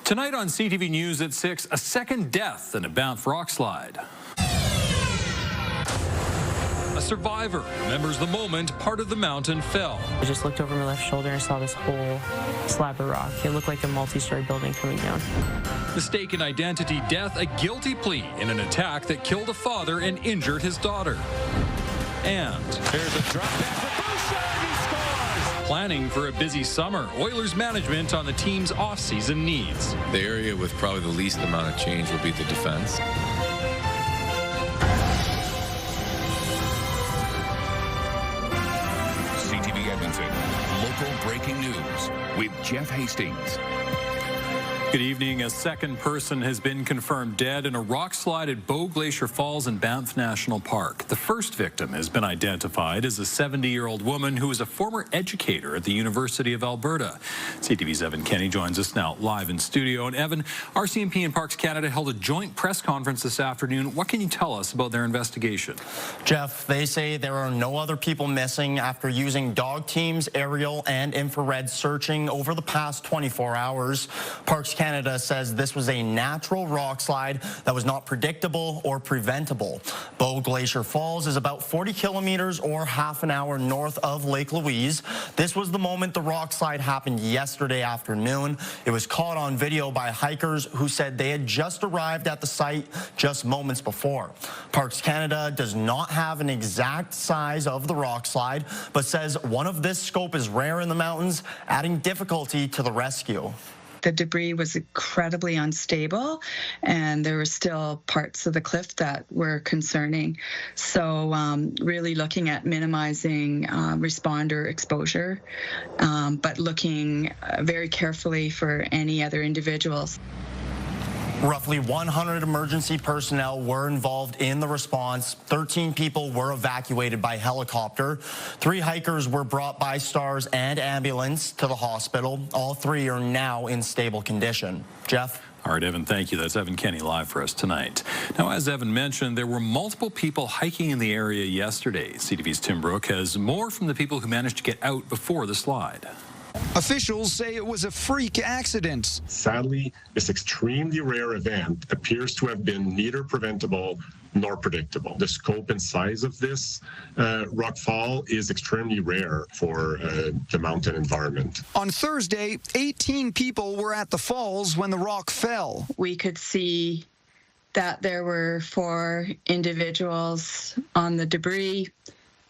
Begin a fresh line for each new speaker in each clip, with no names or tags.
Tonight on CTV News at 6, a second death in a Banff rock slide. A survivor remembers the moment part of the mountain fell.
I just looked over my left shoulder and saw this whole slab of rock. It looked like a multi-story building coming down.
Mistaken identity death, a guilty plea in an attack that killed a father and injured his daughter. And
there's a drop back for Bouchard. He scores!
Planning for a busy summer, Oilers management on the team's offseason needs.
The area with probably the least amount of change will be the defense.
CTV Edmonton, local breaking news with Jeff Hastings.
Good evening. A second person has been confirmed dead in a rock slide at Bow Glacier Falls in Banff National Park. The first victim has been identified as a 70-year-old woman who is a former educator at the University of Alberta. CTV's Evan Kenny joins us now live in studio. And Evan, RCMP and Parks Canada held a joint press conference this afternoon. What can you tell us about their investigation?
Jeff, they say there are no other people missing after using dog teams, aerial and infrared searching over the past 24 hours. Parks Canada says this was a natural rock slide that was not predictable or preventable. Bow Glacier Falls is about 40 kilometers or half an hour north of Lake Louise. This was the moment the rock slide happened yesterday afternoon. It was caught on video by hikers who said they had just arrived at the site just moments before. Parks Canada does not have an exact size of the rock slide, but says one of this scope is rare in the mountains, adding difficulty to the rescue.
The debris was incredibly unstable, and there were still parts of the cliff that were concerning. So really looking at minimizing responder exposure, but looking very carefully for any other individuals.
Roughly 100 emergency personnel were involved in the response. 13 people were evacuated by helicopter. 3 hikers were brought by STARS and ambulance to the hospital. All 3 are now in stable condition. Jeff?
All right, Evan, thank you. That's Evan Kenny live for us tonight. Now, as Evan mentioned, there were multiple people hiking in the area yesterday. CTV's Tim Brooke has more from the people who managed to get out before the slide.
Officials say it was a freak accident.
Sadly, this extremely rare event appears to have been neither preventable nor predictable. The scope and size of this rock fall is extremely rare for the mountain environment.
On Thursday, 18 people were at the falls when the rock fell.
We could see that there were 4 individuals on the debris,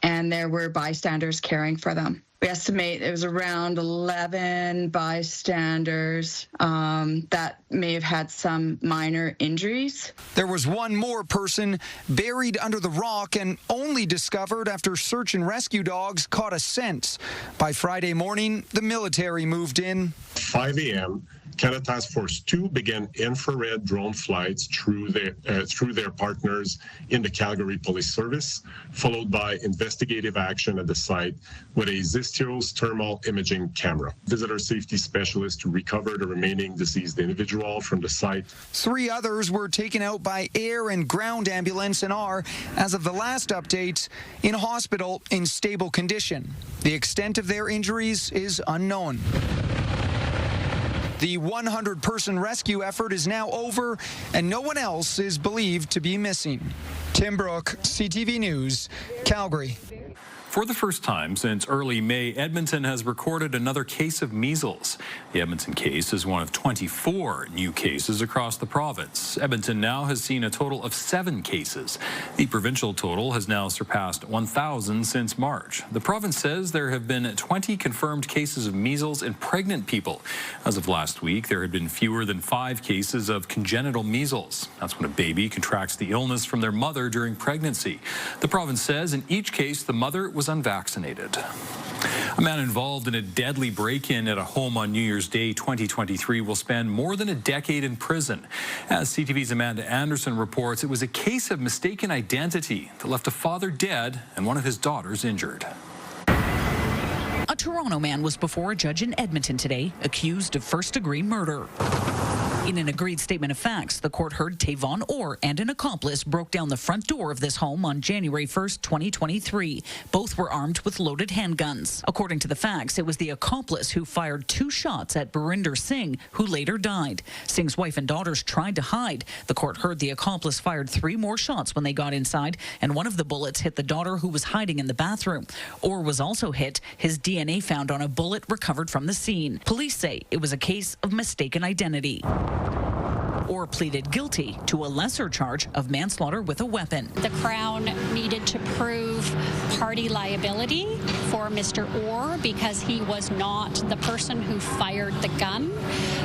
and there were bystanders caring for them. We estimate it was around 11 bystanders that may have had some minor injuries.
There was one more person buried under the rock and only discovered after search and rescue dogs caught a scent. By Friday morning, the military moved in.
5 a.m., Canada Task Force 2 began infrared drone flights through their partners in the Calgary Police Service, followed by investigative action at the site with a Zystios thermal imaging camera. Visitor safety specialists to recover the remaining deceased individual from the site.
3 others were taken out by air and ground ambulance and are, as of the last update, in hospital in stable condition. The extent of their injuries is unknown. The 100-person rescue effort is now over, and no one else is believed to be missing. Tim Brooke, CTV News, Calgary.
For the first time since early May, Edmonton has recorded another case of measles. The Edmonton case is one of 24 new cases across the province. Edmonton now has seen a total of 7 cases. The provincial total has now surpassed 1,000 since March. The province says there have been 20 confirmed cases of measles in pregnant people. As of last week, there had been fewer than 5 cases of congenital measles. That's when a baby contracts the illness from their mother during pregnancy. The province says in each case, the mother was unvaccinated. A man involved in a deadly break-in at a home on New Year's Day 2023 will spend more than a decade in prison. As CTV's Amanda Anderson reports, it was a case of mistaken identity that left a father dead and one of his daughters injured.
A Toronto man was before a judge in Edmonton today, accused of first-degree murder. In an agreed statement of facts, the court heard Tavon Orr and an accomplice broke down the front door of this home on January 1st, 2023. Both were armed with loaded handguns. According to the facts, it was the accomplice who fired 2 shots at Barinder Singh, who later died. Singh's wife and daughters tried to hide. The court heard the accomplice fired 3 more shots when they got inside, and one of the bullets hit the daughter who was hiding in the bathroom. Orr was also hit. His DNA found on a bullet recovered from the scene. Police say it was a case of mistaken identity. Orr pleaded guilty to a lesser charge of manslaughter with a weapon.
The Crown needed to prove party liability for Mr. Orr because he was not the person who fired the gun,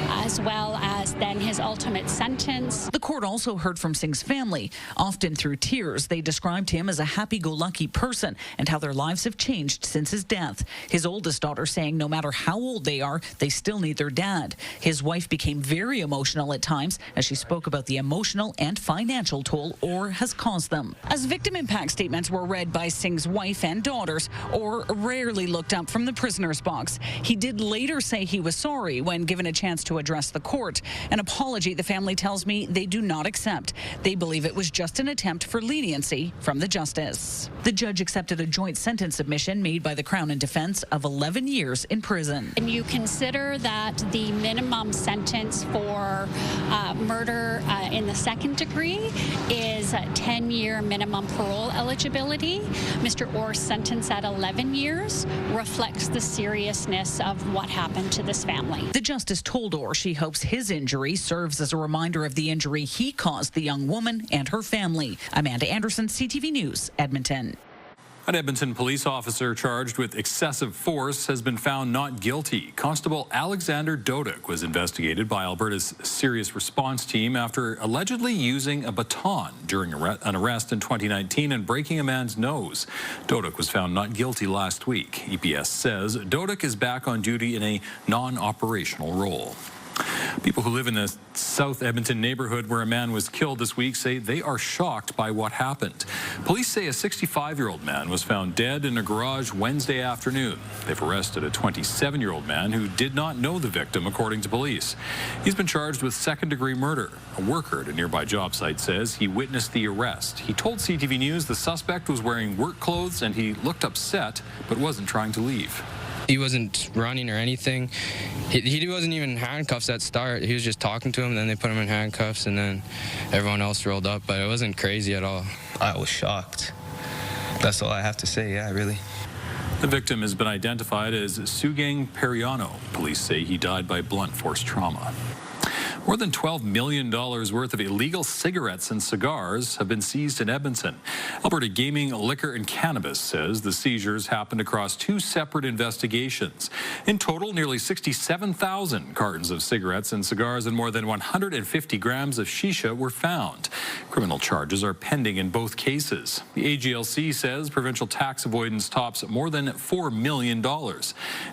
as well as then his ultimate sentence.
The court also heard from Singh's family. Often through tears, they described him as a happy-go-lucky person and how their lives have changed since his death. His oldest daughter saying no matter how old they are, they still need their dad. His wife became very emotional at times as she spoke about the emotional and financial toll Orr has caused them. As victim impact statements were read by Singh's wife and daughters, Orr rarely looked up from the prisoner's box. He did later say he was sorry when given a chance to address the court. An apology, the family tells me, they do not accept. They believe it was just an attempt for leniency from the justice. The judge accepted a joint sentence submission made by the Crown and Defence of 11 years in prison.
And you consider that the minimum sentence for murder in the second degree is a 10-year minimum parole eligibility. Mr. Orr's sentence at 11 years reflects the seriousness of what happened to this family.
The justice told Orr she hopes his injury serves as a reminder of the injury he caused the young woman and her family. Amanda Anderson, CTV News, Edmonton.
An Edmonton police officer charged with excessive force has been found not guilty. Constable Alexander Dodek was investigated by Alberta's Serious Response Team after allegedly using a baton during an arrest in 2019 and breaking a man's nose. Dodek was found not guilty last week. EPS says Dodek is back on duty in a non-operational role. People who live in the South Edmonton neighborhood where a man was killed this week say they are shocked by what happened. Police say a 65-year-old man was found dead in a garage Wednesday afternoon. They've arrested a 27-year-old man who did not know the victim, according to police. He's been charged with second-degree murder. A worker at a nearby job site says he witnessed the arrest. He told CTV News the suspect was wearing work clothes and he looked upset but wasn't trying to leave.
He wasn't running or anything. He wasn't even in handcuffs at start. He was just talking to him, then they put him in handcuffs, and then everyone else rolled up, but it wasn't crazy at all.
I was shocked. That's all I have to say, yeah, really.
The victim has been identified as Sugang Periano. Police say he died by blunt force trauma. More than $12 million worth of illegal cigarettes and cigars have been seized in Edmonton. Alberta Gaming, Liquor and Cannabis says the seizures happened across 2 separate investigations. In total, nearly 67,000 cartons of cigarettes and cigars and more than 150 grams of shisha were found. Criminal charges are pending in both cases. The AGLC says provincial tax avoidance tops more than $4 million.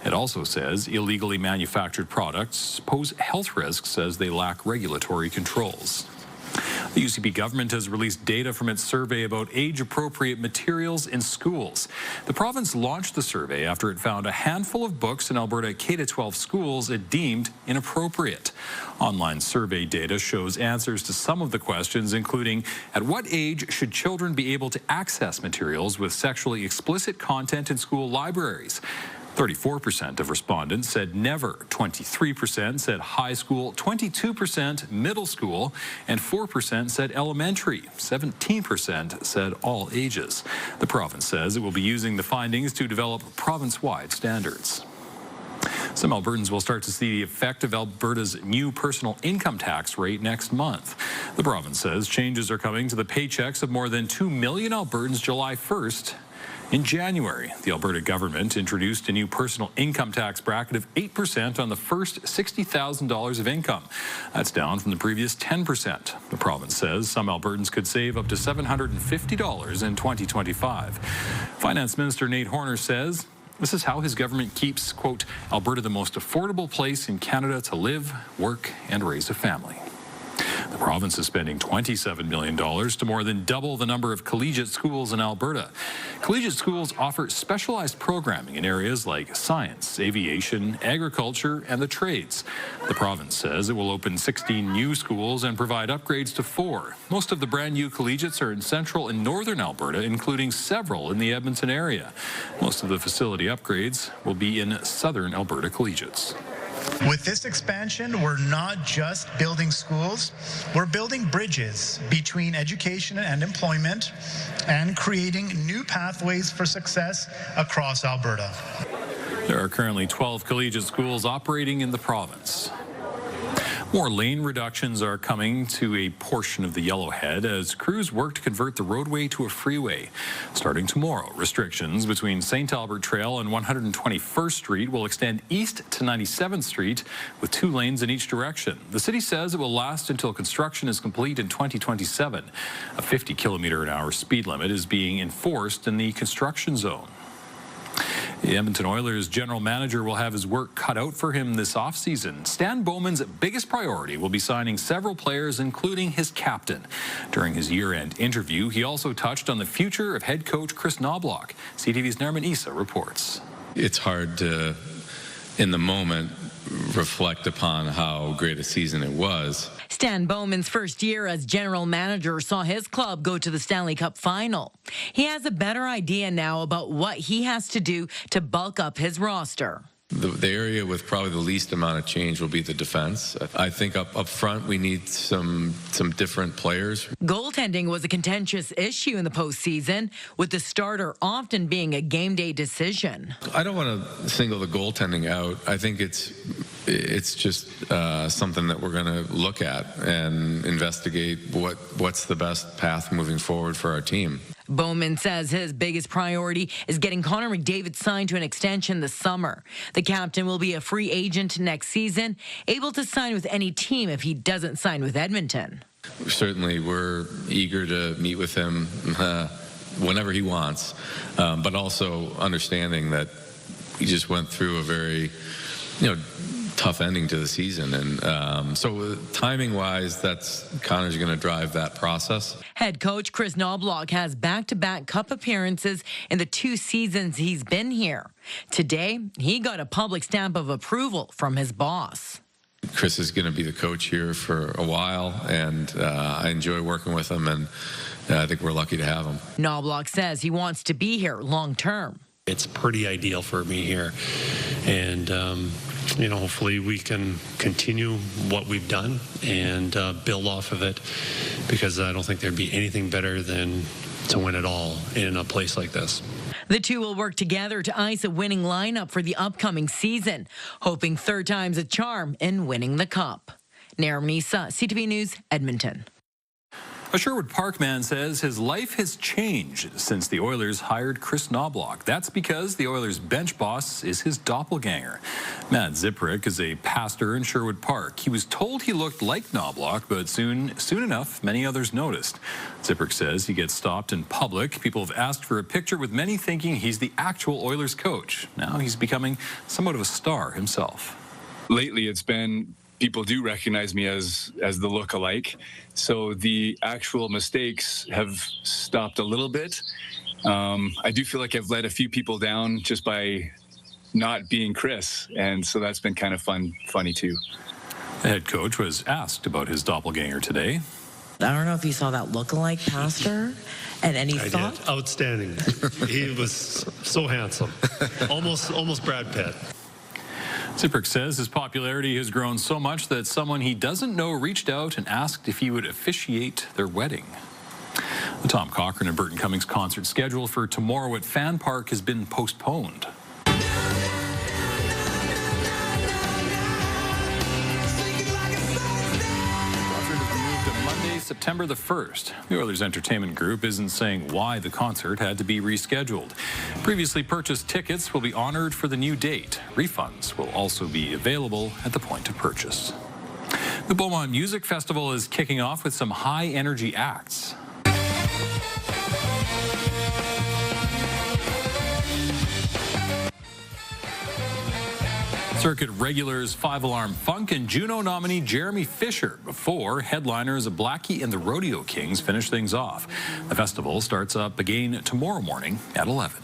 It also says illegally manufactured products pose health risks as they lack regulatory controls. The UCP government has released data from its survey about age-appropriate materials in schools. The province launched the survey after it found a handful of books in Alberta K-12 schools it deemed inappropriate. Online survey data shows answers to some of the questions, including at what age should children be able to access materials with sexually explicit content in school libraries? 34% of respondents said never, 23% said high school, 22% middle school, and 4% said elementary. 17% said all ages. The province says it will be using the findings to develop province-wide standards. Some Albertans will start to see the effect of Alberta's new personal income tax rate next month. The province says changes are coming to the paychecks of more than 2 million Albertans July 1st. In January, the Alberta government introduced a new personal income tax bracket of 8% on the first $60,000 of income. That's down from the previous 10%. The province says some Albertans could save up to $750 in 2025. Finance Minister Nate Horner says this is how his government keeps, quote, Alberta the most affordable place in Canada to live, work, and raise a family. The province is spending $27 million to more than double the number of collegiate schools in Alberta. Collegiate schools offer specialized programming in areas like science, aviation, agriculture, and the trades. The province says it will open 16 new schools and provide upgrades to 4. Most of the brand new collegiates are in central and northern Alberta, including several in the Edmonton area. Most of the facility upgrades will be in southern Alberta collegiates.
With this expansion, we're not just building schools, we're building bridges between education and employment and creating new pathways for success across Alberta.
There are currently 12 collegiate schools operating in the province. More lane reductions are coming to a portion of the Yellowhead as crews work to convert the roadway to a freeway. Starting tomorrow, restrictions between St. Albert Trail and 121st Street will extend east to 97th Street with 2 lanes in each direction. The city says it will last until construction is complete in 2027. A 50-kilometer-an-hour speed limit is being enforced in the construction zone. The Edmonton Oilers general manager will have his work cut out for him this offseason. Stan Bowman's biggest priority will be signing several players, including his captain. During his year-end interview, he also touched on the future of head coach Chris Knobloch. CTV's Nerman Issa reports.
It's hard to, in the moment, reflect upon how great a season it was.
Stan Bowman's first year as general manager saw his club go to the Stanley Cup final. He has a better idea now about what he has to do to bulk up his roster.
The area with probably the least amount of change will be the defense. I think up front we need some different players.
Goaltending was a contentious issue in the postseason, with the starter often being a game day decision.
I don't want to single the goaltending out. I think it's just something that we're going to look at and investigate what's the best path moving forward for our team.
Bowman says his biggest priority is getting Connor McDavid signed to an extension this summer. The captain will be a free agent next season, able to sign with any team if he doesn't sign with Edmonton.
Certainly, we're eager to meet with him whenever he wants, but also understanding that he just went through a very, tough ending to the season. And so timing-wise, Connor's going to drive that process.
Head coach Chris Knobloch has back-to-back cup appearances in the 2 seasons he's been here. Today, he got a public stamp of approval from his boss.
Chris is going to be the coach here for a while, and I enjoy working with him, and I think we're lucky to have him.
Knobloch says he wants to be here long-term.
It's pretty ideal for me here, and hopefully we can continue what we've done and build off of it, because I don't think there'd be anything better than to win it all in a place like this.
The two will work together to ice a winning lineup for the upcoming season, hoping third time's a charm in winning the cup. Nerman Issa, CTV News, Edmonton.
A Sherwood Park man says his life has changed since the Oilers hired Chris Knobloch. That's because the Oilers' bench boss is his doppelganger. Matt Ziprick is a pastor in Sherwood Park. He was told he looked like Knobloch, but soon enough, many others noticed. Ziprick says he gets stopped in public. People have asked for a picture, with many thinking he's the actual Oilers coach. Now he's becoming somewhat of a star himself.
Lately, it's been people do recognize me as the look-alike, so the actual mistakes have stopped a little bit. I do feel like I've let a few people down just by not being Chris, and so that's been kind of funny too.
The head coach was asked about his doppelganger today.
I don't know if you saw that look-alike pastor and any thought?
Did. Outstanding. He was so handsome, almost Brad Pitt.
Ziprick says his popularity has grown so much that someone he doesn't know reached out and asked if he would officiate their wedding. The Tom Cochrane and Burton Cummings concert scheduled for tomorrow at Fan Park has been postponed. September the 1st. The Oilers Entertainment Group isn't saying why the concert had to be rescheduled. Previously purchased tickets will be honored for the new date. Refunds will also be available at the point of purchase. The Beaumont Music Festival is kicking off with some high-energy acts. Circuit regulars Five Alarm Funk and Juno nominee Jeremy Fisher before headliners Blackie and the Rodeo Kings finish things off. The festival starts up again tomorrow morning at 11.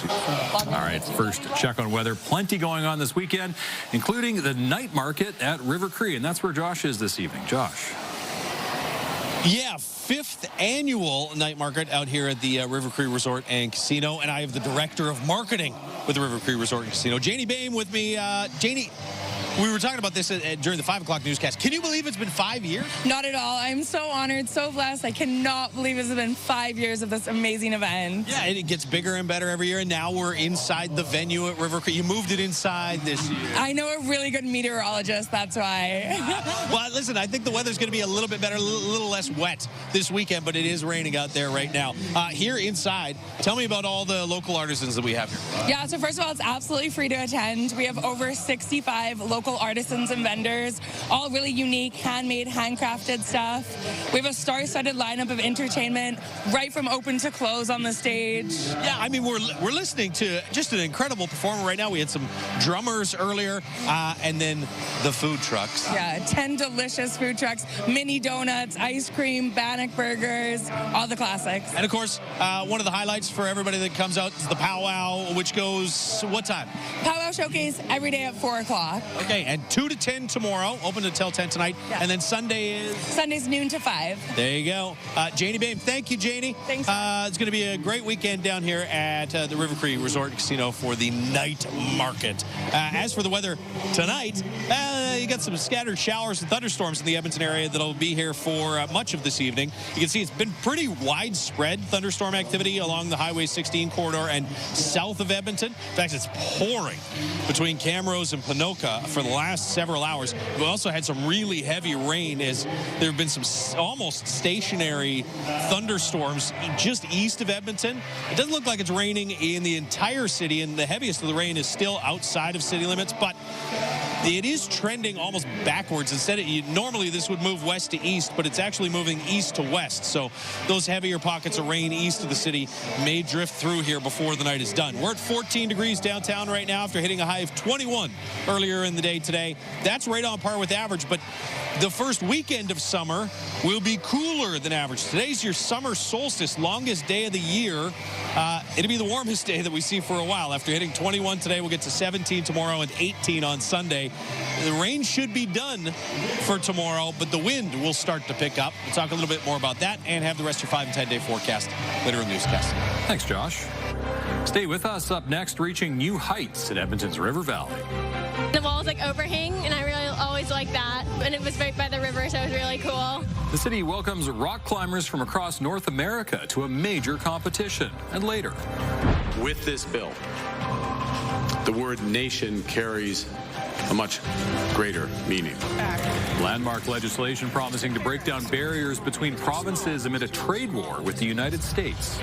All right, first check on weather. Plenty going on this weekend, including the night market at River Cree, and that's where Josh is this evening. Josh.
Yeah, 5th annual night market out here at the River Cree Resort and Casino, and I have the director of marketing with the River Cree Resort and Casino, Janie Bowman, with me. Janie, we were talking about this during the 5 o'clock newscast. Can you believe it's been 5 years?
Not at all. I'm so honored, so blessed. I cannot believe it's been 5 years of this amazing event.
Yeah, and it gets bigger and better every year, and now we're inside the venue at River Cree. You moved it inside this year.
I know a really good meteorologist, that's why.
Well, listen, I think the weather's going to be a little bit better, a little less wet this weekend, but it is raining out there right now. Here inside, tell me about all the local artisans that we have here.
Yeah, so first of all, it's absolutely free to attend. We have over 65 local artisans and vendors, all really unique, handmade, handcrafted stuff. We have a star-studded lineup of entertainment right from open to close on the stage.
Yeah, I mean, we're listening to just an incredible performer right now. We had some drummers earlier, and then the food trucks.
Yeah, 10 delicious food trucks, mini donuts, ice cream, bannock burgers, all the classics.
And of course, one of the highlights for everybody that comes out is the powwow, which goes what time?
Powwow showcase every day at 4 o'clock.
Okay, and 2 to 10 tomorrow, open until 10 tonight. Yeah. And then Sunday is?
Sunday's noon to 5.
There you go. Janie Bowman, thank you, Janie.
Thanks.
It's going to be a great weekend down here at the River Cree Resort and Casino for the night market. As for the weather tonight, you got some scattered showers and thunderstorms in the Edmonton area that'll be here for much of this evening. You can see it's been pretty widespread thunderstorm activity along the Highway 16 corridor and south of Edmonton. In fact, it's pouring between Camrose and Ponoka for the last several hours. We also had some really heavy rain as there have been some almost stationary thunderstorms just east of Edmonton. It doesn't look like it's raining in the entire city, and the heaviest of the rain is still outside of city limits, but it is trending almost backwards. Instead, normally this would move west to east, but it's actually moving east to west. So those heavier pockets of rain east of the city may drift through here before the night is done. We're at 14 degrees downtown right now after hitting a high of 21 earlier in the day today. That's right on par with average, but the first weekend of summer will be cooler than average. Today's your summer solstice, longest day of the year. It'll be the warmest day that we see for a while. After hitting 21 today, we'll get to 17 tomorrow and 18 on Sunday. The rain should be done for tomorrow, but the wind will start to pick up. We'll talk a little bit more about that and have the rest of your 5 and 10 day forecast later in the newscast.
Thanks, Josh. Stay with us. Up next, reaching new heights at Edmonton's River Valley.
The walls overhang, and I really always like that. And it was right by the river, so it was really cool.
The city welcomes rock climbers from across North America to a major competition. And later,
with this bill, the word nation carries a much greater meaning.
Landmark legislation promising to break down barriers between provinces amid a trade war with the United States.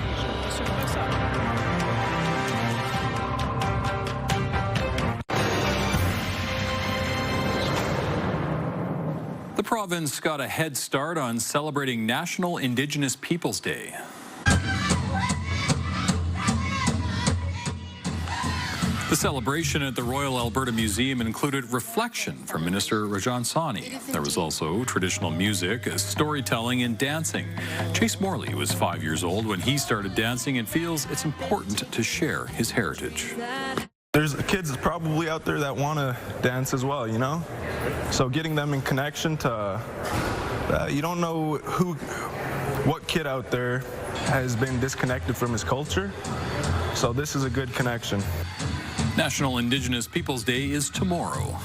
The province got a head start on celebrating National Indigenous Peoples Day. The celebration at the Royal Alberta Museum included reflection from Minister Rajan Sawhney. There was also traditional music, storytelling, and dancing. Chase Morley was 5 years old when he started dancing and feels it's important to share his heritage.
There's kids probably out there that want to dance as well, you know? So getting them in connection to, you don't know what kid out there has been disconnected from his culture. So this is a good connection.
National Indigenous Peoples Day is tomorrow.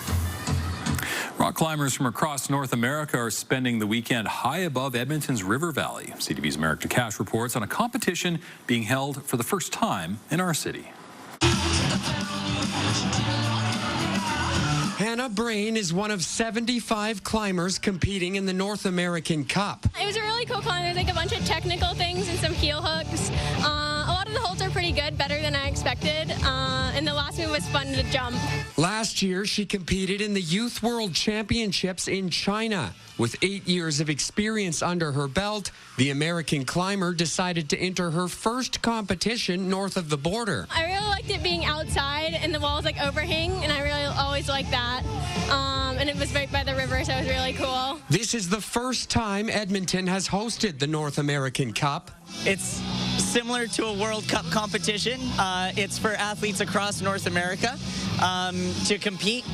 Rock climbers from across North America are spending the weekend high above Edmonton's River Valley. CTV's Merrick DeCash reports on a competition being held for the first time in our city.
Hannah Brain is one of 75 climbers competing in the North American Cup.
It was a really cool climb. There's a bunch of technical things and some heel hooks. A lot of of the holds are pretty good, better than I expected. And the last move was fun to jump.
Last year, she competed in the Youth World Championships in China. With 8 years of experience under her belt, the American climber decided to enter her first competition north of the border.
I really liked it being outside and the walls like overhang, and I really always liked that. And it was right by the river, so it was really cool.
This is the first time Edmonton has hosted the North American Cup.
It's similar to a World Cup competition. It's for athletes across North America to compete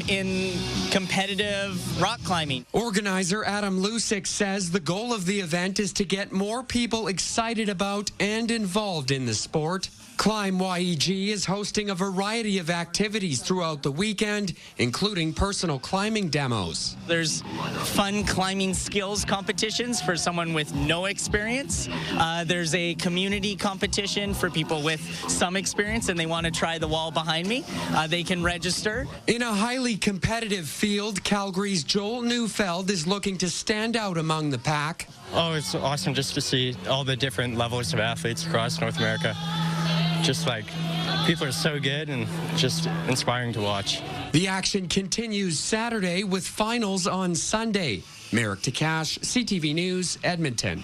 in competitive rock climbing.
Organizer Adam Lusick says the goal of the event is to get more people excited about and involved in the sport. Climb YEG is hosting a variety of activities throughout the weekend, including personal climbing demos.
There's fun climbing skills competitions for someone with no experience. There's a community competition for people with some experience and they want to try the wall behind me. They can register.
In a highly competitive field, Calgary's Joel Neufeld is looking to stand out among the pack.
Oh, it's awesome just to see all the different levels of athletes across North America. Just like, people are so good and just inspiring to watch.
The action continues Saturday with finals on Sunday. Merrick Takash, CTV News, Edmonton.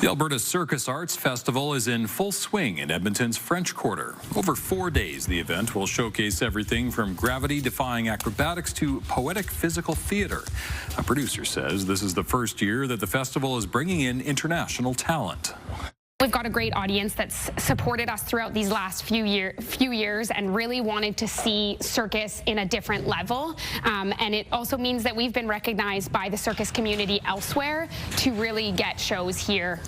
The Alberta Circus Arts Festival is in full swing in Edmonton's French Quarter. Over 4 days, the event will showcase everything from gravity-defying acrobatics to poetic physical theater. A producer says this is the first year that the festival is bringing in international talent.
We've got a great audience that's supported us throughout these last few years and really wanted to see circus in a different level. And it also means that we've been recognized by the circus community elsewhere to really get shows here.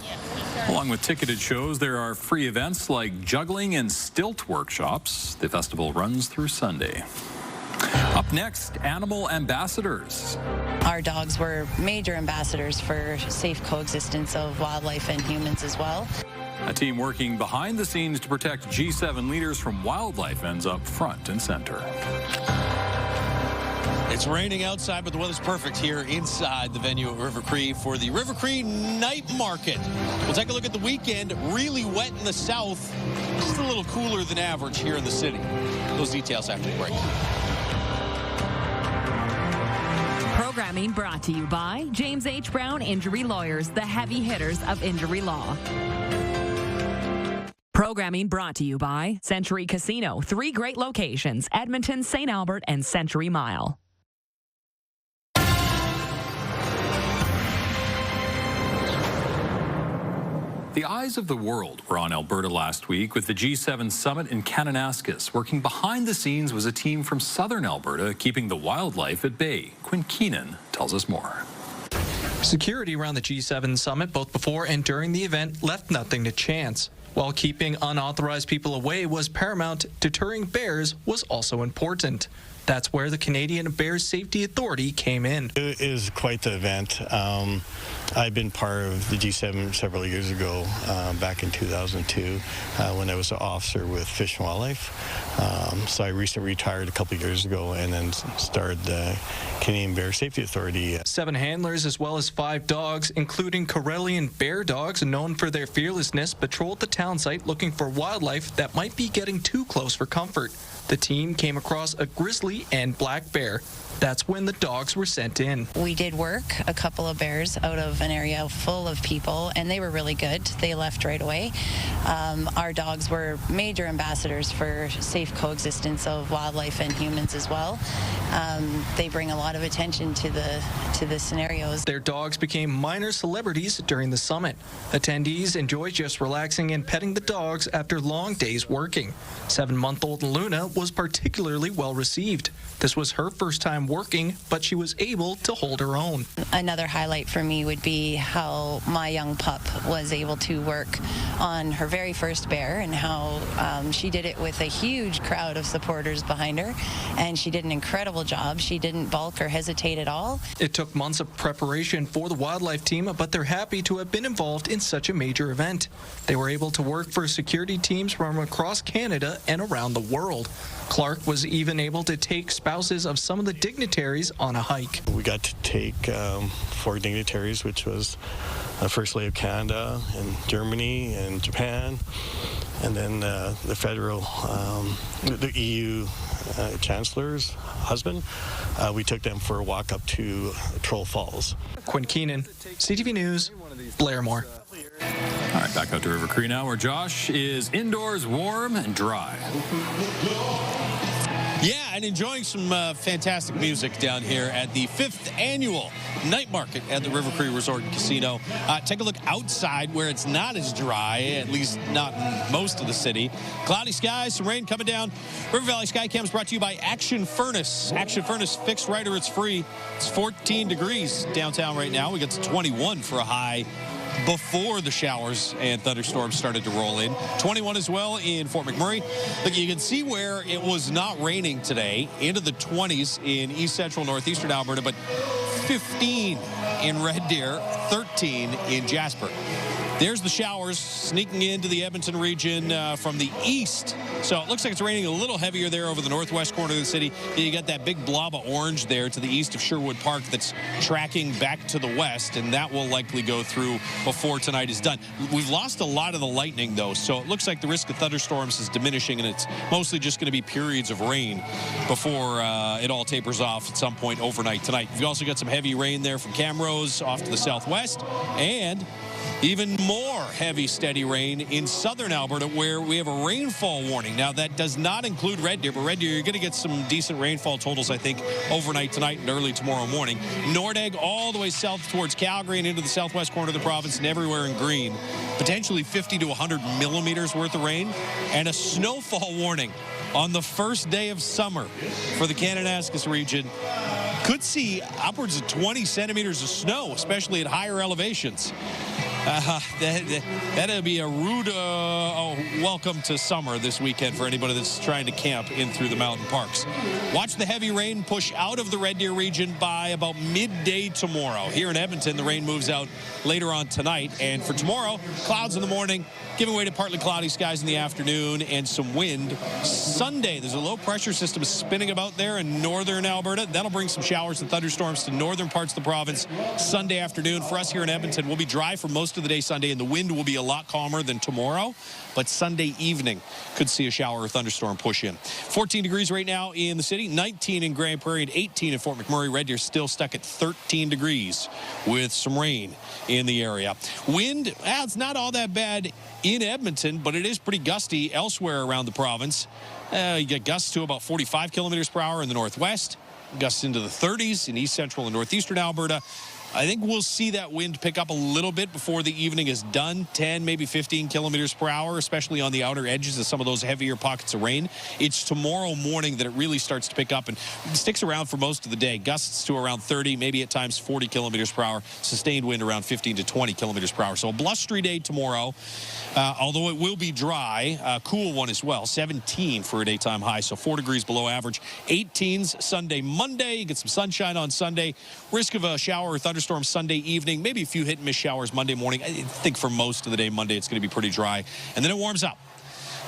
Along with ticketed shows, there are free events like juggling and stilt workshops. The festival runs through Sunday. Up next, animal ambassadors.
Our dogs were major ambassadors for safe coexistence of wildlife and humans as well.
A team working behind the scenes to protect G7 leaders from wildlife ends up front and center.
It's raining outside, but the weather's perfect here inside the venue at River Cree for the River Cree Night Market. We'll take a look at the weekend. Really wet in the south, just a little cooler than average here in the city. Those details after the break.
Programming brought to you by James H. Brown Injury Lawyers, the heavy hitters of injury law. Programming brought to you by Century Casino, 3 great locations, Edmonton, St. Albert, and Century Mile.
The eyes of the world were on Alberta last week with the G7 summit in Kananaskis. Working behind the scenes was a team from southern Alberta keeping the wildlife at bay. Quinn Keenan tells us more.
Security around the G7 summit, both before and during the event, left nothing to chance. While keeping unauthorized people away was paramount, deterring bears was also important. That's where the Canadian Bear Safety Authority came in.
It is quite the event. I've been part of the G7 several years ago, back in 2002, when I was an officer with Fish and Wildlife. So I recently retired a couple of years ago and then started the Canadian Bear Safety Authority.
7 handlers as well as 5 dogs, including Karelian bear dogs known for their fearlessness, patrolled the town site looking for wildlife that might be getting too close for comfort. The team came across a grizzly and black bear. That's when the dogs were sent in.
We did work a couple of bears out of an area full of people, and they were really good. They left right away. Our dogs were major ambassadors for safe coexistence of wildlife and humans as well. They bring a lot of attention to the scenarios.
Their dogs became minor celebrities during the summit. Attendees enjoyed just relaxing and petting the dogs after long days working. 7-month-old Luna was particularly well received. This was her first time working, but she was able to hold her own.
Another highlight for me would be how my young pup was able to work on her very first bear and how she did it with a huge crowd of supporters behind her, and she did an incredible job. She didn't balk or hesitate at all.
It took months of preparation for the wildlife team, but they're happy to have been involved in such a major event. They were able to work for security teams from across Canada and around the world. Clark was even able to take spouses of some of the dignitaries dignitaries on a hike.
We got to take 4 dignitaries, which was First Lady of Canada and Germany and Japan, and then the federal, the EU Chancellor's husband. We took them for a walk up to Troll Falls.
Quinn Keenan, CTV News, Blairmore.
All right, back out to River Cree now, where Josh is indoors, warm and dry.
Yeah, and enjoying some fantastic music down here at the 5th annual night market at the River Cree Resort and Casino. Take a look outside where it's not as dry, at least not in most of the city. Cloudy skies, some rain coming down. River Valley Skycam is brought to you by Action Furnace. Action Furnace, fixed right or it's free. It's 14 degrees downtown right now. We got to 21 for a high before the showers and thunderstorms started to roll in. 21 as well in Fort McMurray. Look, you can see where it was not raining today, into the 20s in east central northeastern Alberta, but 15 in Red Deer, 13 in Jasper. There's the showers sneaking into the Edmonton region from the east. So it looks like it's raining a little heavier there over the northwest corner of the city. You got that big blob of orange there to the east of Sherwood Park that's tracking back to the west, and that will likely go through before tonight is done. We've lost a lot of the lightning, though, so it looks like the risk of thunderstorms is diminishing, and it's mostly just going to be periods of rain before it all tapers off at some point overnight tonight. We've also got some heavy rain there from Camrose off to the southwest, and even more heavy, steady rain in southern Alberta, where we have a rainfall warning. Now, that does not include Red Deer, but Red Deer, you're going to get some decent rainfall totals, I think, overnight tonight and early tomorrow morning. Nordegg all the way south towards Calgary and into the southwest corner of the province and everywhere in green. Potentially 50 to 100 millimeters worth of rain, and a snowfall warning on the first day of summer for the Kananaskis region. Could see upwards of 20 centimeters of snow, especially at higher elevations. That'll be a rude welcome to summer this weekend for anybody that's trying to camp in through the mountain parks. Watch the heavy rain push out of the Red Deer region by about midday tomorrow. Here in Edmonton, the rain moves out later on tonight. And for tomorrow, clouds in the morning, giving way to partly cloudy skies in the afternoon and some wind. Sunday, there's a low pressure system spinning about there in northern Alberta. That'll bring some showers and thunderstorms to northern parts of the province Sunday afternoon. For us here in Edmonton, we'll be dry for most of the day Sunday, and the wind will be a lot calmer than tomorrow. But Sunday evening could see a shower or thunderstorm push in. 14 degrees right now in the city, 19 in Grand Prairie, and 18 in Fort McMurray. Red Deer still stuck at 13 degrees with some rain in the area. Wind, it's not all that bad in Edmonton, but it is pretty gusty elsewhere around the province. You get gusts to about 45 kilometers per hour in the northwest, gusts into the 30s in east central and northeastern Alberta. I think we'll see that wind pick up a little bit before the evening is done, 10, maybe 15 kilometers per hour, especially on the outer edges of some of those heavier pockets of rain. It's tomorrow morning that it really starts to pick up and sticks around for most of the day. Gusts to around 30, maybe at times 40 kilometers per hour. Sustained wind around 15 to 20 kilometers per hour. So a blustery day tomorrow, although it will be dry. Cool one as well, 17 for a daytime high, so 4 degrees below average. 18s Sunday, Monday. You get some sunshine on Sunday. Risk of a shower or thunderstorm Sunday evening, maybe a few hit and miss showers Monday morning. I think for most of the day Monday it's going to be pretty dry, and then it warms up.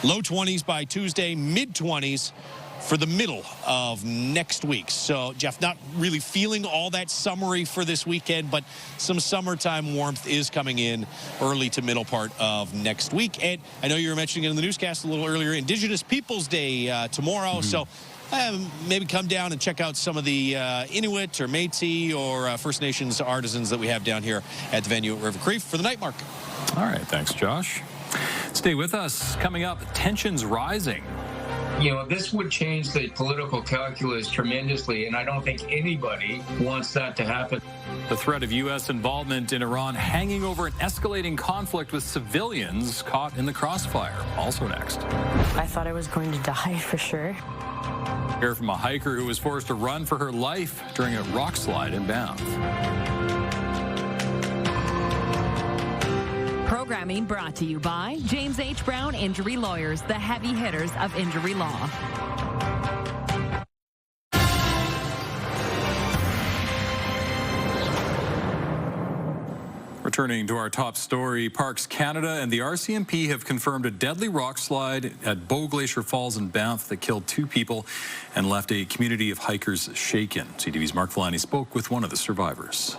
Low 20s by Tuesday, mid 20s for the middle of next week. So Jeff, not really feeling all that summery for this weekend, but some summertime warmth is coming in early to middle part of next week. And I know you were mentioning it in the newscast a little earlier, Indigenous Peoples Day tomorrow. So maybe come down and check out some of the Inuit or Métis or First Nations artisans that we have down here at the venue at River Cree for the night market.
All right, thanks, Josh. Stay with us. Coming up, tensions rising.
You know, this would change the political calculus tremendously, and I don't think anybody wants that to happen.
The threat of U.S. involvement in Iran hanging over an escalating conflict with civilians caught in the crossfire. Also next.
I thought I was going to die for sure.
Hear from a hiker who was forced to run for her life during a rock slide in Banff.
Programming brought to you by James H. Brown Injury Lawyers, the heavy hitters of injury law.
Returning to our top story, Parks Canada and the RCMP have confirmed a deadly rock slide at Bow Glacier Falls in Banff that killed 2 people and left a community of hikers shaken. CTV's Mark Villani spoke with one of the survivors.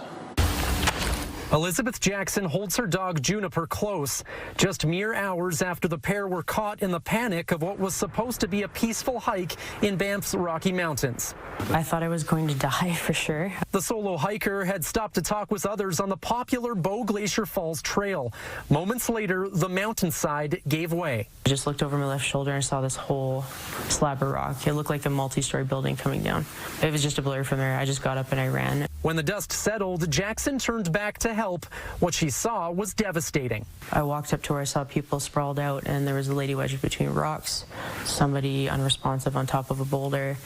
Elizabeth Jackson holds her dog Juniper close, just mere hours after the pair were caught in the panic of what was supposed to be a peaceful hike in Banff's Rocky Mountains.
I thought I was going to die for sure.
The solo hiker had stopped to talk with others on the popular Bow Glacier Falls Trail. Moments later, the mountainside gave way.
I just looked over my left shoulder and saw this whole slab of rock. It looked like a multi-story building coming down. It was just a blur from there. I just got up and I ran.
When the dust settled, Jackson turned back to help. What she saw was devastating.
I walked up to where I saw people sprawled out, and there was a lady wedged between rocks, somebody unresponsive on top of a boulder,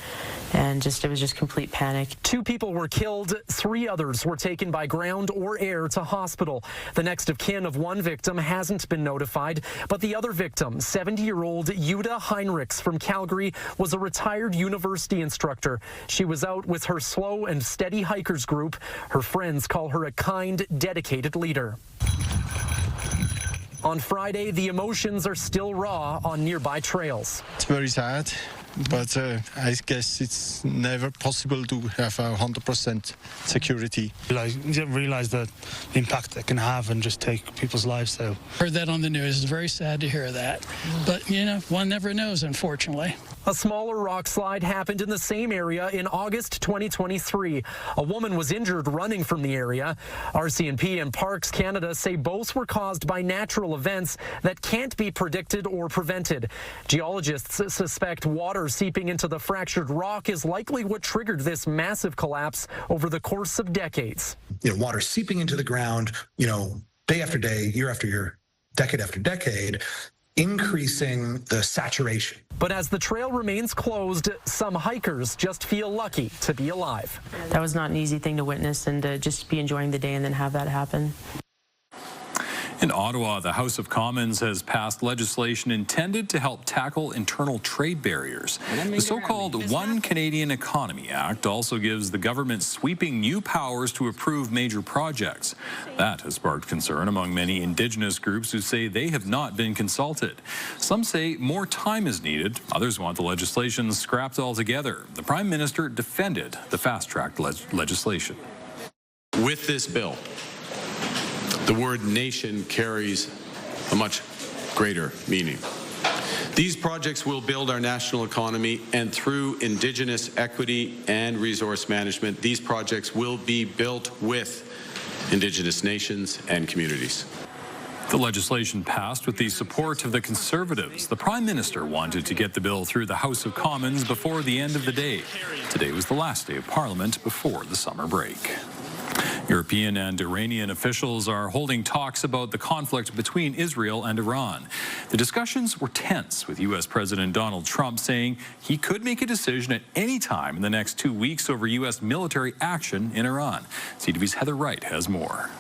and it was just complete panic.
2 people were killed. 3 others were taken by ground or air to hospital. The next of kin of one victim hasn't been notified, but the other victim, 70-year-old Yuda Heinrichs from Calgary, was a retired university instructor. She was out with her slow and steady hikers group. Her friends call her a kind, dedicated leader. On Friday, the emotions are still raw on nearby trails.
It's very sad, but I guess it's never possible to have 100% security.
You don't realize the impact that can have and just take people's lives out.
Heard that on the news. It's very sad to hear that. But, one never knows, unfortunately.
A smaller rock slide happened in the same area in August 2023. A woman was injured running from the area. RCMP and Parks Canada say both were caused by natural events that can't be predicted or prevented. Geologists suspect water seeping into the fractured rock is likely what triggered this massive collapse over the course of decades.
Water seeping into the ground, day after day, year after year, decade after decade, increasing the saturation.
But as the trail remains closed, some hikers just feel lucky to be alive.
That was not an easy thing to witness and to just be enjoying the day and then have that happen.
In Ottawa, the House of Commons has passed legislation intended to help tackle internal trade barriers. The so-called One Canadian Economy Act also gives the government sweeping new powers to approve major projects. That has sparked concern among many Indigenous groups who say they have not been consulted. Some say more time is needed. Others want the legislation scrapped altogether. The Prime Minister defended the fast-tracked legislation.
With this bill, the word nation carries a much greater meaning. These projects will build our national economy, and through Indigenous equity and resource management, these projects will be built with Indigenous nations and communities.
The legislation passed with the support of the Conservatives. The Prime Minister wanted to get the bill through the House of Commons before the end of the day. Today was the last day of Parliament before the summer break. European and Iranian officials are holding talks about the conflict between Israel and Iran. The discussions were tense, with U.S. President Donald Trump saying he could make a decision at any time in the next 2 weeks over U.S. military action in Iran. CTV's Heather Wright has more.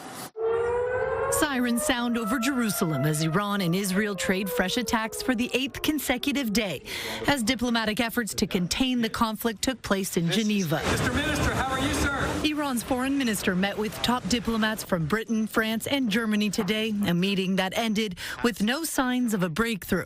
Sirens sound over Jerusalem as Iran and Israel trade fresh attacks for the 8th consecutive day, as diplomatic efforts to contain the conflict took place in Geneva.
Mr. Minister, how are you, sir?
Iran's foreign minister met with top diplomats from Britain, France, and Germany today, a meeting that ended with no signs of a breakthrough.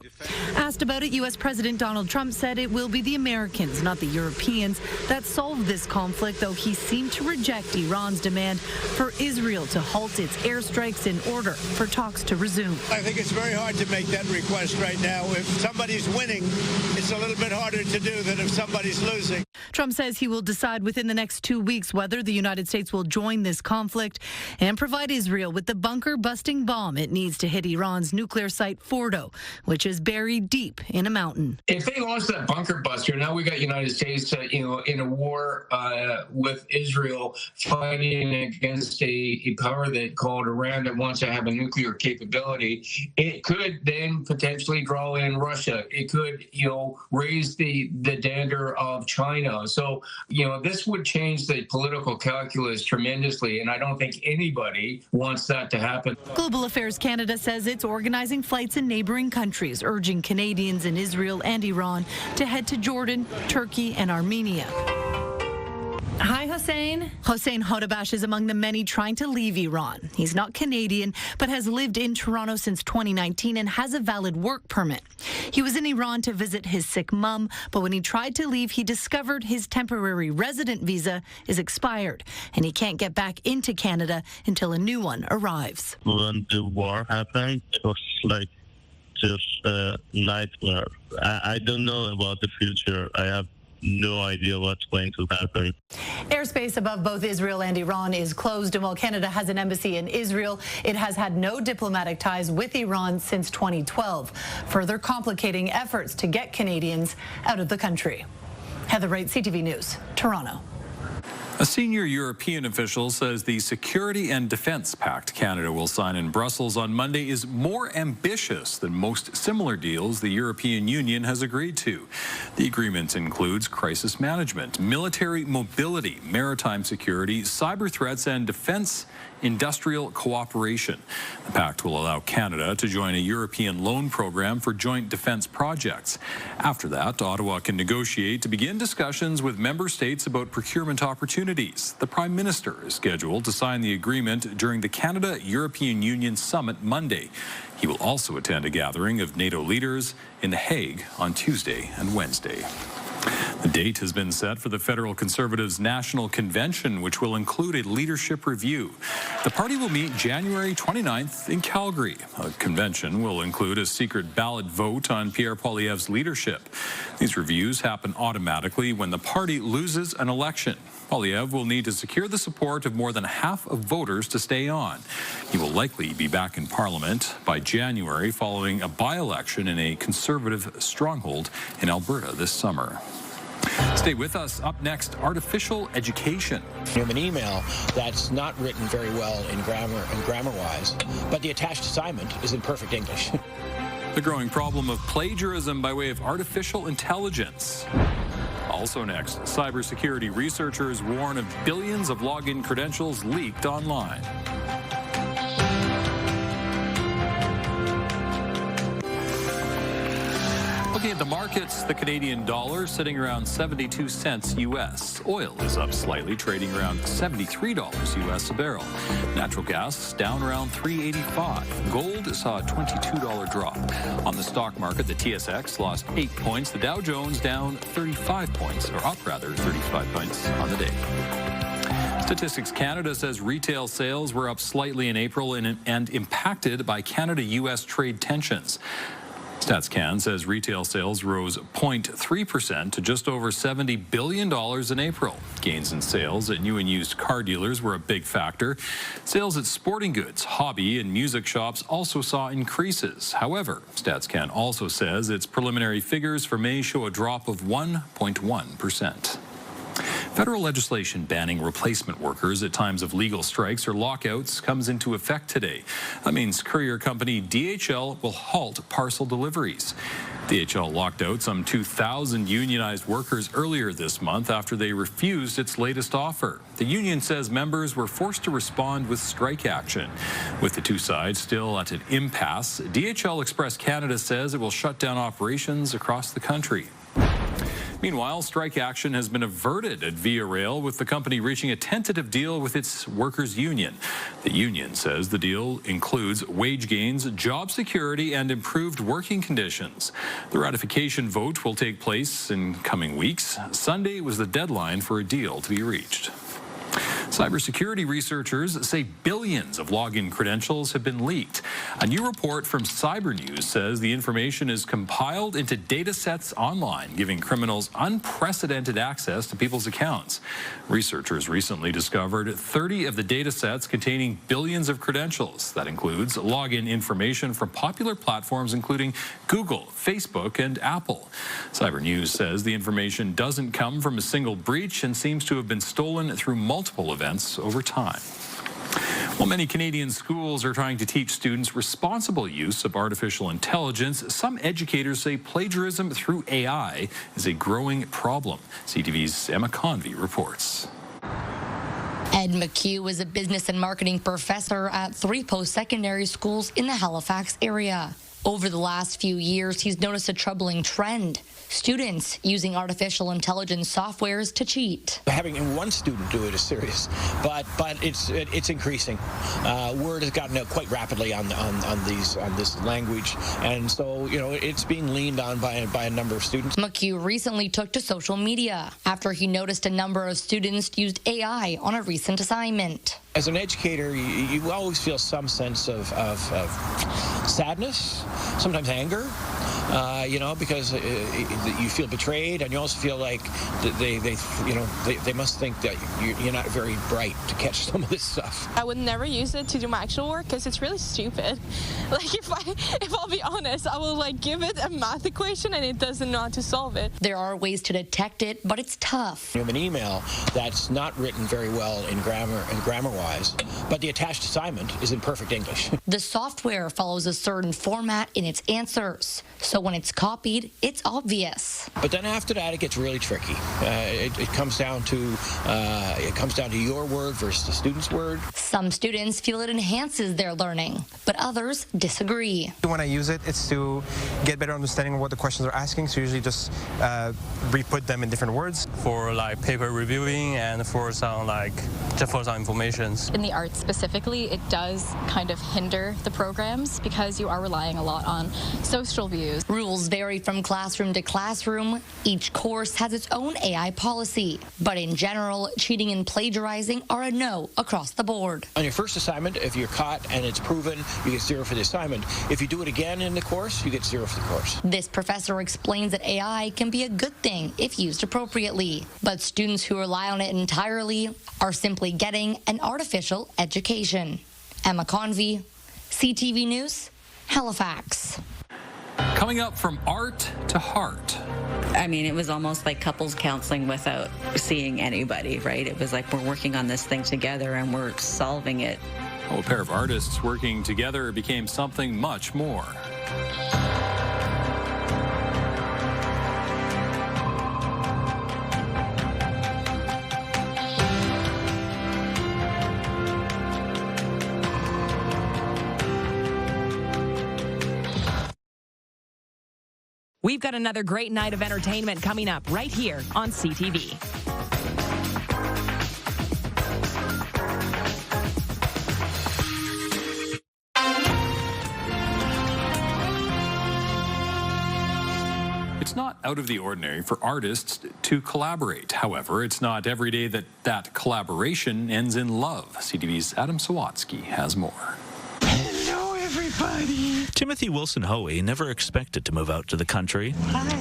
Asked about it, U.S. President Donald Trump said it will be the Americans, not the Europeans, that solve this conflict, though he seemed to reject Iran's demand for Israel to halt its airstrikes in order for talks to resume.
I think it's very hard to make that request right now. If somebody's winning, it's a little bit harder to do than if somebody's losing.
Trump says he will decide within the next 2 weeks whether the United States will join this conflict and provide Israel with the bunker-busting bomb it needs to hit Iran's nuclear site Fordo, which is buried deep in a mountain.
If they launch that bunker buster, now we got United States, in a war with Israel, fighting against a power that called Iran that wants to have a nuclear capability. It could then potentially draw in Russia. It could, raise the dander of China. So, this would change the political calculus tremendously, and I don't think anybody wants that to happen.
Global Affairs Canada says it's organizing flights in neighboring countries, urging Canadians in Israel and Iran to head to Jordan, Turkey, and Armenia. High Hossein. Hossein Hodabash is among the many trying to leave Iran. He's not Canadian, but has lived in Toronto since 2019 and has a valid work permit. He was in Iran to visit his sick mum, but when he tried to leave, he discovered his temporary resident visa is expired, and he can't get back into Canada until a new one arrives.
When the war happened, it was like just a nightmare. I don't know about the future. I have no idea what's going to happen.
Airspace above both Israel and Iran is closed, and while Canada has an embassy in Israel, it has had no diplomatic ties with Iran since 2012, further complicating efforts to get Canadians out of the country. Heather Wright, CTV News, Toronto.
A senior European official says the Security and Defence Pact Canada will sign in Brussels on Monday is more ambitious than most similar deals the European Union has agreed to. The agreement includes crisis management, military mobility, maritime security, cyber threats, and defence industrial cooperation. The pact will allow Canada to join a European loan program for joint defence projects. After that, Ottawa can negotiate to begin discussions with member states about procurement opportunities. The Prime Minister is scheduled to sign the agreement during the Canada-European Union Summit Monday. He will also attend a gathering of NATO leaders in The Hague on Tuesday and Wednesday. The date has been set for the Federal Conservatives' National Convention, which will include a leadership review. The party will meet January 29th in Calgary. A convention will include a secret ballot vote on Pierre Poilievre's leadership. These reviews happen automatically when the party loses an election. Poilievre will need to secure the support of more than half of voters to stay on. He will likely be back in Parliament by January following a by-election in a Conservative stronghold in Alberta this summer. Stay with us. Up next, artificial education.
An email that's not written very well in grammar and grammar-wise, but the attached assignment is in perfect English.
The growing problem of plagiarism by way of artificial intelligence. Also next, cybersecurity researchers warn of billions of login credentials leaked online. Looking at the markets, the Canadian dollar sitting around 72 cents U.S. Oil is up slightly, trading around $73 U.S. a barrel. Natural gas down around $3.85. Gold saw a $22 drop. On the stock market, the TSX lost 8 points. The Dow Jones down 35 points, or up rather 35 points on the day. Statistics Canada says retail sales were up slightly in April and impacted by Canada-U.S. trade tensions. StatsCan says retail sales rose 0.3% to just over $70 billion in April. Gains in sales at new and used car dealers were a big factor. Sales at sporting goods, hobby, and music shops also saw increases. However, StatsCan also says its preliminary figures for May show a drop of 1.1%. Federal legislation banning replacement workers at times of legal strikes or lockouts comes into effect today. That means courier company DHL will halt parcel deliveries. DHL locked out some 2,000 unionized workers earlier this month after they refused its latest offer. The union says members were forced to respond with strike action. With the two sides still at an impasse, DHL Express Canada says it will shut down operations across the country. Meanwhile, strike action has been averted at Via Rail, with the company reaching a tentative deal with its workers' union. The union says the deal includes wage gains, job security, and improved working conditions. The ratification vote will take place in coming weeks. Sunday was the deadline for a deal to be reached. Cybersecurity researchers say billions of login credentials have been leaked. A new report from Cyber News says the information is compiled into data sets online, giving criminals unprecedented access to people's accounts. Researchers recently discovered 30 of the data sets containing billions of credentials. That includes login information from popular platforms including Google, Facebook, and Apple. Cyber News says the information doesn't come from a single breach and seems to have been stolen through multiple events over time. While many Canadian schools are trying to teach students responsible use of artificial intelligence, some educators say plagiarism through AI is a growing problem. CTV's Emma Convey reports.
Ed McHugh is a business and marketing professor at 3 post-secondary schools in the Halifax area.
Over the last few years, he's noticed a troubling trend. Students using artificial intelligence softwares to cheat.
Having one student do it is serious, but it's increasing. Word has gotten out quite rapidly on this language, and so it's being leaned on by a number of students.
McHugh recently took to social media after he noticed a number of students used AI on a recent assignment.
As an educator, you always feel some sense of sadness, sometimes anger. Because you feel betrayed, and you also feel like they must think that you're not very bright to catch some of this stuff.
I would never use it to do my actual work because it's really stupid. Like if I'll be honest, I will give it a math equation and it doesn't know how to solve it.
There are ways to detect it, but it's tough.
You have an email that's not written very well in grammar-wise, but the attached assignment is in perfect English.
The software follows a certain format in its answers, so when it's copied, it's obvious.
But then after that, it gets really tricky. It comes down to your word versus the student's word.
Some students feel it enhances their learning, but others disagree.
When I use it, it's to get better understanding of what the questions are asking, so usually just re-put them in different words.
For paper reviewing and for some information.
In the arts specifically, it does kind of hinder the programs because you are relying a lot on social views.
Rules vary from classroom to classroom. Each course has its own AI policy. But in general, cheating and plagiarizing are a no across the board.
On your first assignment, if you're caught and it's proven, you get 0 for the assignment. If you do it again in the course, you get 0 for the course.
This professor explains that AI can be a good thing if used appropriately. But students who rely on it entirely are simply getting an artificial education. Emma Convey, CTV News, Halifax.
Coming up, from art to heart.
I mean, it was almost like couples counseling without seeing anybody, right? It was like we're working on this thing together and we're solving it.
A pair of artists working together became something much more.
We've got another great night of entertainment coming up right here on CTV.
It's not out of the ordinary for artists to collaborate. However, it's not every day that collaboration ends in love. CTV's Adam Sawatsky has more.
Hello, everybody.
Timothy Wilson Hoey never expected to move out to the country.
Hi.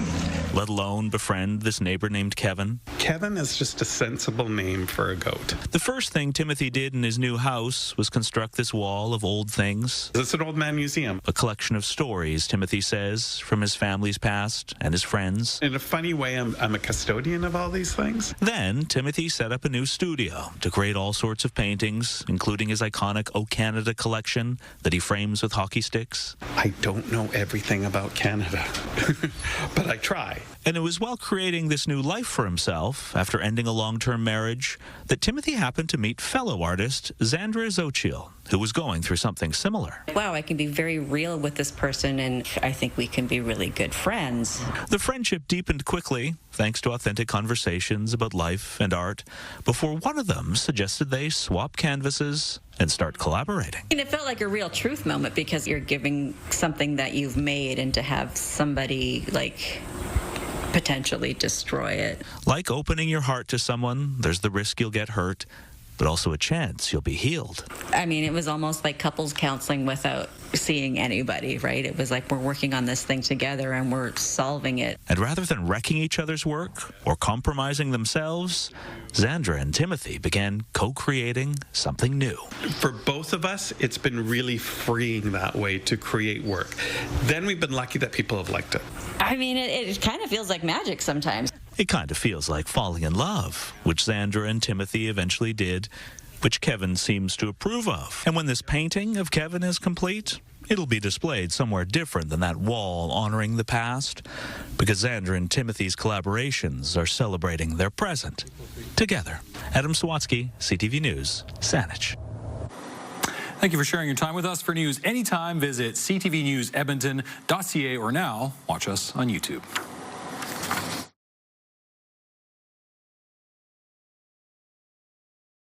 Let alone befriend this neighbor named Kevin.
Kevin is just a sensible name for a goat.
The first thing Timothy did in his new house was construct this wall of old things.
It's an old man museum.
A collection of stories, Timothy says, from his family's past and his friends.
In a funny way, I'm a custodian of all these things.
Then Timothy set up a new studio to create all sorts of paintings, including his iconic O Canada collection that he frames with hockey sticks.
I don't know everything about Canada, but I try.
And it was while creating this new life for himself, after ending a long-term marriage, that Timothy happened to meet fellow artist Zandra Xochitl, who was going through something similar.
Wow, I can be very real with this person, and I think we can be really good friends.
The friendship deepened quickly, thanks to authentic conversations about life and art, before one of them suggested they swap canvases and start collaborating.
And it felt like a real truth moment because you're giving something that you've made, and to have somebody potentially destroy it.
Like opening your heart to someone, there's the risk you'll get hurt, but also a chance you'll be healed.
I mean, it was almost like couples counseling without seeing anybody, right? It was like we're working on this thing together and we're solving it.
And rather than wrecking each other's work or compromising themselves, Zandra and Timothy began co-creating something new.
For both of us, it's been really freeing that way to create work. Then we've been lucky that people have liked it.
I mean, it kind of feels like magic sometimes.
It kind of feels like falling in love, which Zandra and Timothy eventually did, which Kevin seems to approve of. And when this painting of Kevin is complete, it'll be displayed somewhere different than that wall honoring the past, because Zandra and Timothy's collaborations are celebrating their present together. Adam Sawatsky, CTV News, Saanich.
Thank you for sharing your time with us. For news anytime, visit ctvnewsedmonton.ca or now watch us on YouTube.